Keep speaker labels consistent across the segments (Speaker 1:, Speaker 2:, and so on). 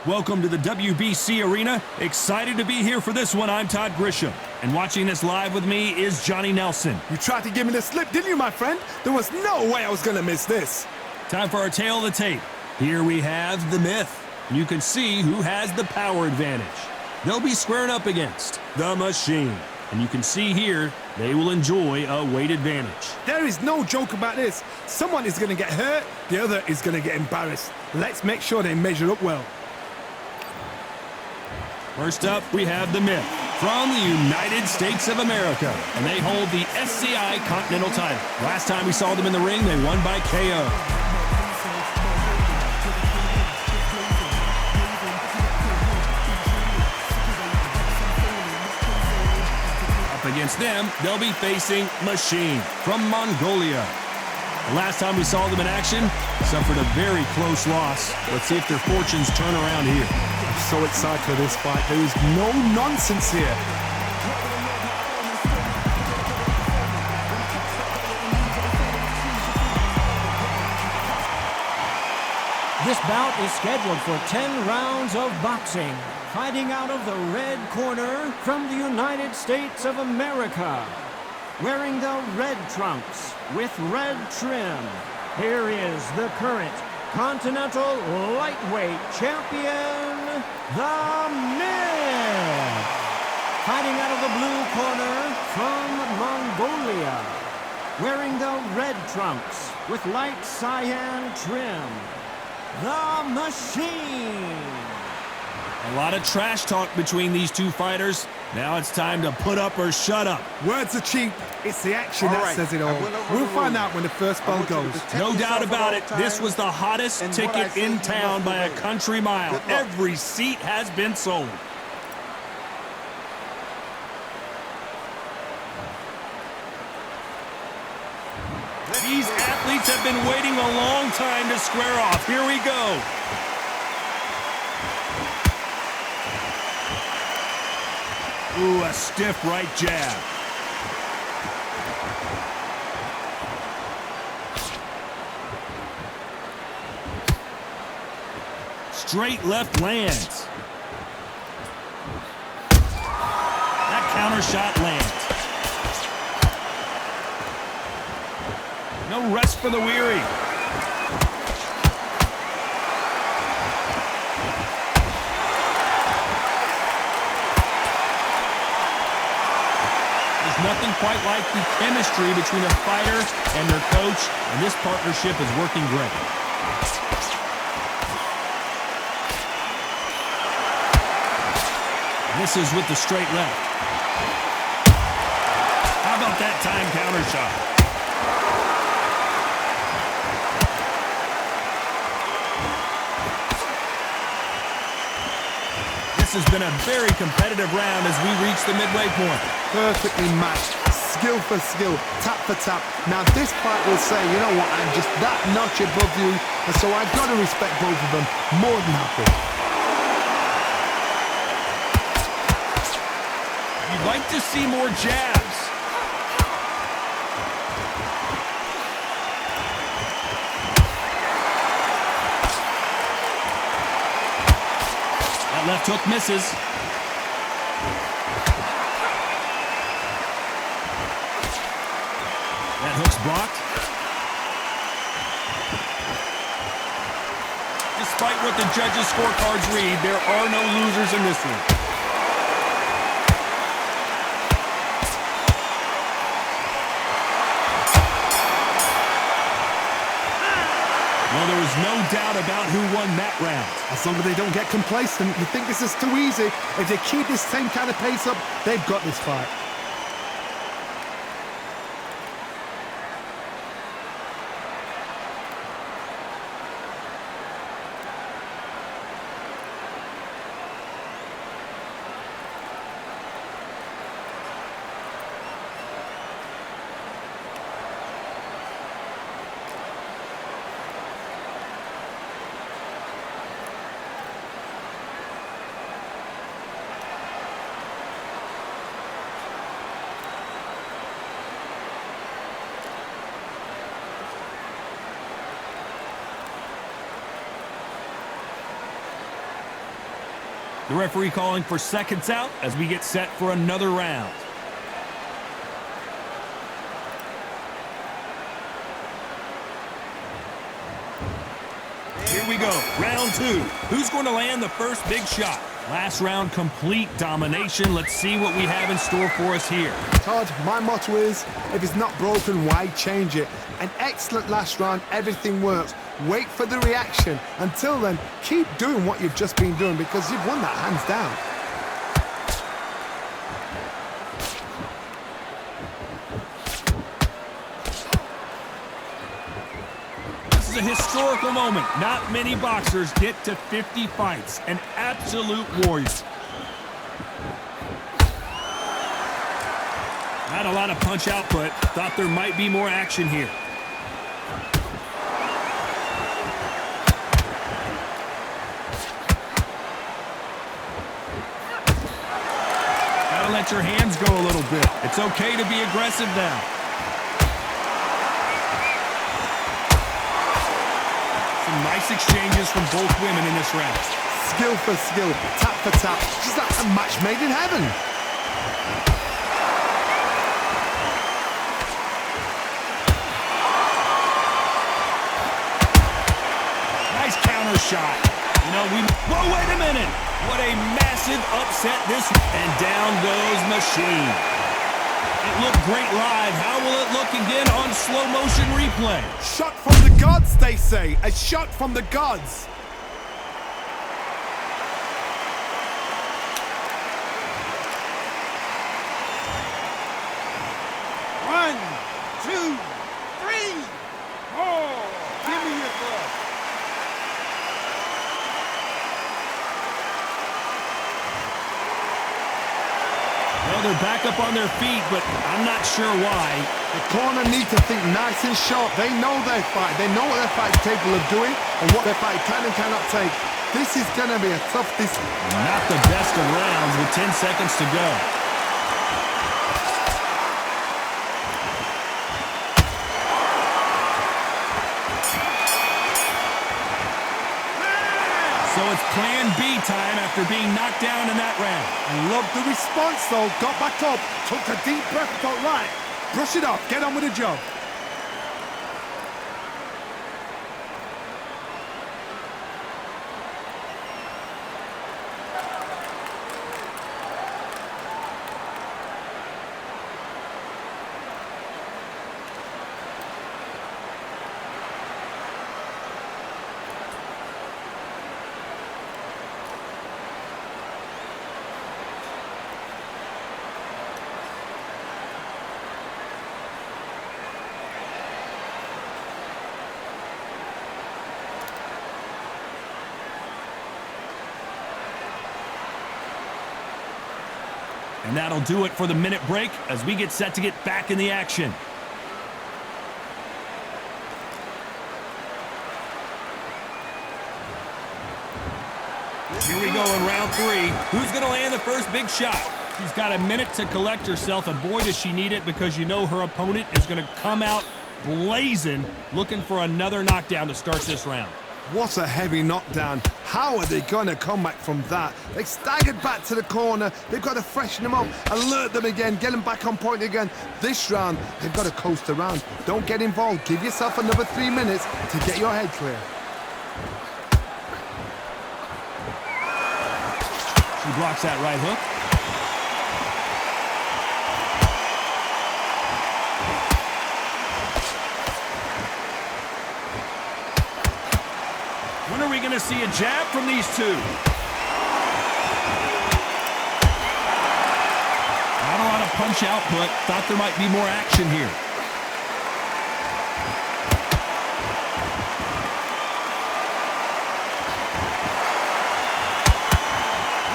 Speaker 1: Welcome to the WBC Arena. Excited to be here for this one. I'm Todd Grisham. And watching this live with me is Johnny Nelson.
Speaker 2: You tried to give me the slip, didn't you, my friend? There was no way I was going to miss this.
Speaker 1: Time for our tail of the tape. Here we have the myth. You can see who has the power advantage. They'll be squaring up against the machine. And you can see here, they will enjoy a weight advantage.
Speaker 2: There is no joke about this. Someone is going to get hurt, the other is going to get embarrassed. Let's make sure they measure up well.
Speaker 1: First up, we have the myth from the United States of America, and they hold the SCI Continental title. Last time we saw them in the ring, they won by KO. Up against them, they'll be facing Machine from Mongolia. The last time we saw them in action, suffered a very close loss. Let's see if their fortunes turn around here.
Speaker 2: I'm so excited for this fight. There is no nonsense here.
Speaker 3: This bout is scheduled for 10 rounds of boxing. Fighting out of the red corner from the United States of America. Wearing the red trunks with red trim, here is the current Continental Lightweight Champion, The Myth. Fighting out of the blue corner from Mongolia. Wearing the red trunks with light cyan trim, The Machine.
Speaker 1: A lot of trash talk between these two fighters. Now it's time to put up or shut up.
Speaker 2: Words are cheap. It's the action that says it all. We'll find out when the first bell goes.
Speaker 1: No doubt about it, this was the hottest ticket in town by a country mile. Every seat has been sold. These athletes have been waiting a long time to square off. Here we go. Ooh, a stiff right jab. Straight left lands. That counter shot lands. No rest for the weary. Nothing quite like the chemistry between a fighter and their coach, and this partnership is working great. This is with the straight left. How about that time counter shot? This has been a very competitive round as we reach the midway point.
Speaker 2: Perfectly matched, skill for skill, tap for tap. Now this fight will say, you know what, I'm just that notch above you, and so I've got to respect both of them more than happy.
Speaker 1: You'd like to see more jabs. That left hook misses. That hook's blocked. Despite what the judges' scorecards read, there are no losers in this one. Well, there was no doubt about who won that round.
Speaker 2: As long as they don't get complacent, you think this is too easy. If they keep this same kind of pace up, they've got this fight.
Speaker 1: The referee calling for seconds out as we get set for another round. Here we go, round 2. Who's going to land the first big shot? Last round, complete domination. Let's see what we have in store for us here.
Speaker 2: Todd, my motto is, if it's not broken, why change it? An excellent last round, everything works. Wait for the reaction. Until then, keep doing what you've just been doing because you've won that hands down.
Speaker 1: This is a historical moment. Not many boxers get to 50 fights. An absolute warrior. Not a lot of punch output. Thought there might be more action here. Gotta let your hands go a little bit. It's okay to be aggressive now. Some nice exchanges from both women in this round.
Speaker 2: Skill for skill, tap for tap. Just like a match made in heaven.
Speaker 1: Nice counter shot. You know, whoa, wait a minute. What a massive upset this. And down goes Machine. It looked great live. How will it look again on slow motion replay?
Speaker 2: Shot from the gods, they say. A shot from the gods.
Speaker 4: One, two, three, four. Give me your glove.
Speaker 1: Well, they're back up on their feet, but I'm not sure why.
Speaker 2: The corner need to think nice and sharp. They know their fight. They know what their fight's capable of doing and what their fight can and cannot take. This is going to be a tough
Speaker 1: Not the best of rounds with 10 seconds to go. So it's plan B time after being knocked down in that round.
Speaker 2: I love the response, though. Got back up, took a deep breath, thought, right, brush it off, get on with the job.
Speaker 1: And that'll do it for the minute break as we get set to get back in the action. Here we go in round 3. Who's going to land the first big shot? She's got a minute to collect herself, and boy, does she need it because you know her opponent is going to come out blazing, looking for another knockdown to start this round.
Speaker 2: What a heavy knockdown. How are they going to come back from that? They staggered back to the corner. They've got to freshen them up, alert them again, get them back on point again. This round, they've got to coast around. Don't get involved. Give yourself another 3 minutes to get your head clear.
Speaker 1: She blocks that right hook. When are we going to see a jab from these two? Not a lot of punch output. Thought there might be more action here.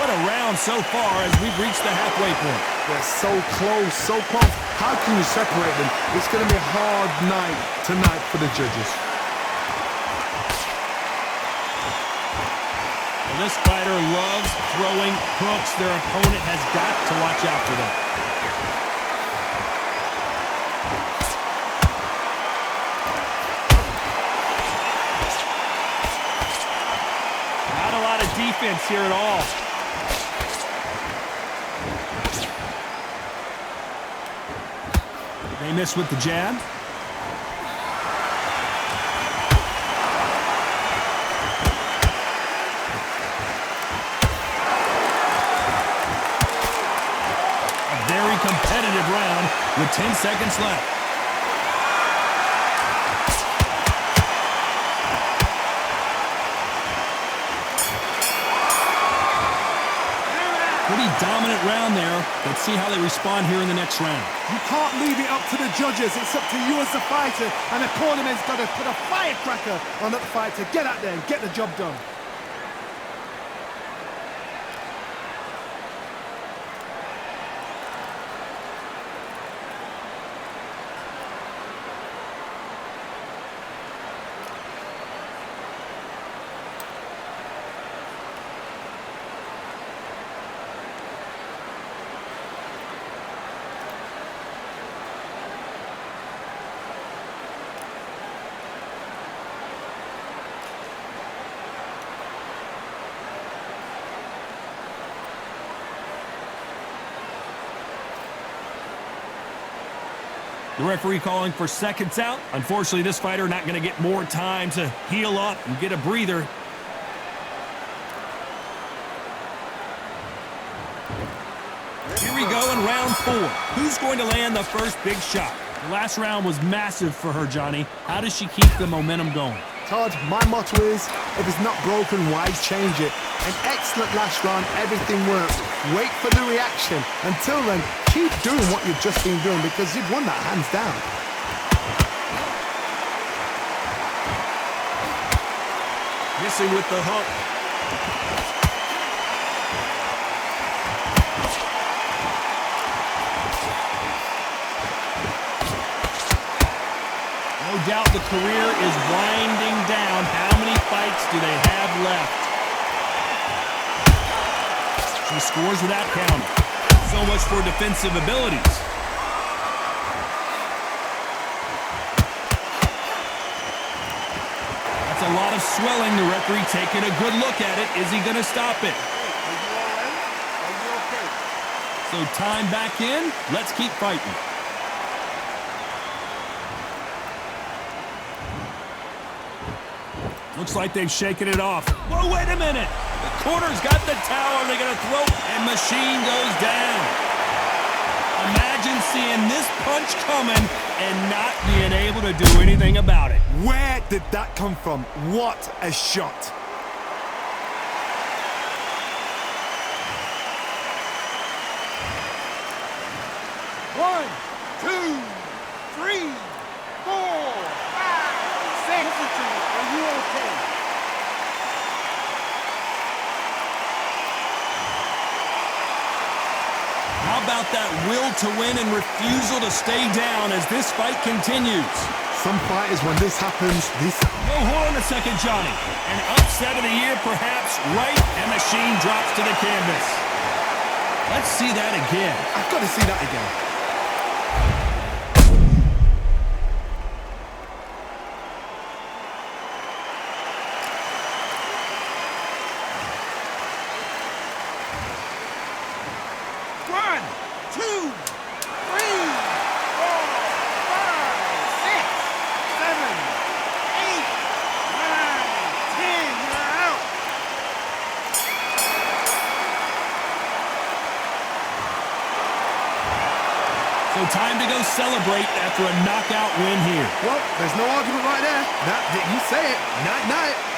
Speaker 1: What a round so far as we've reached the halfway point.
Speaker 2: They're so close, so close. How can you separate them? It's going to be a hard night tonight for the judges.
Speaker 1: This fighter loves throwing hooks. Their opponent has got to watch out for them. Not a lot of defense here at all. They miss with the jab. A very competitive round with 10 seconds left. Pretty dominant round there. Let's see how they respond here in the next round.
Speaker 2: You can't leave it up to the judges. It's up to you as the fighter, and the cornerman's got to put a firecracker on that fight to get out there and get the job done.
Speaker 1: The referee calling for seconds out. Unfortunately, this fighter not going to get more time to heal up and get a breather. Here we go in round 4. Who's going to land the first big shot? The last round was massive for her, Johnny. How does she keep the momentum going?
Speaker 2: Todd, my motto is, if it's not broken, why change it? An excellent last round, everything works. Wait for the reaction. Until then, keep doing what you've just been doing because you've won that hands down.
Speaker 1: Missing with the hook. No doubt the career is winding down. How many fights do they have left? She scores without counting. So much for defensive abilities. That's a lot of swelling. The referee taking a good look at it. Is he going to stop it?
Speaker 4: Are you all right? Are you okay?
Speaker 1: So time back in. Let's keep fighting. Looks like they've shaken it off. Whoa, wait a minute. The corner's got the towel. They're going to throw, and Machine goes down. Imagine seeing this punch coming and not being able to do anything about it.
Speaker 2: Where did that come from? What a shot.
Speaker 4: One, two, three, 4, 5, 6. Listen to me. Are you okay?
Speaker 1: How about that will to win and refusal to stay down as this fight continues?
Speaker 2: Some fighters, when this happens,
Speaker 1: Oh, hold on a second, Johnny. An upset of the year, perhaps, right? And Machine drops to the canvas. Let's see that again.
Speaker 2: I've got to see that again.
Speaker 4: One, two, 3, 4, 5, 6, 7, 8, 9, 10. You're out.
Speaker 1: So time to go celebrate after a knockout win here.
Speaker 2: Well, there's no argument right there. You say it. Night, night.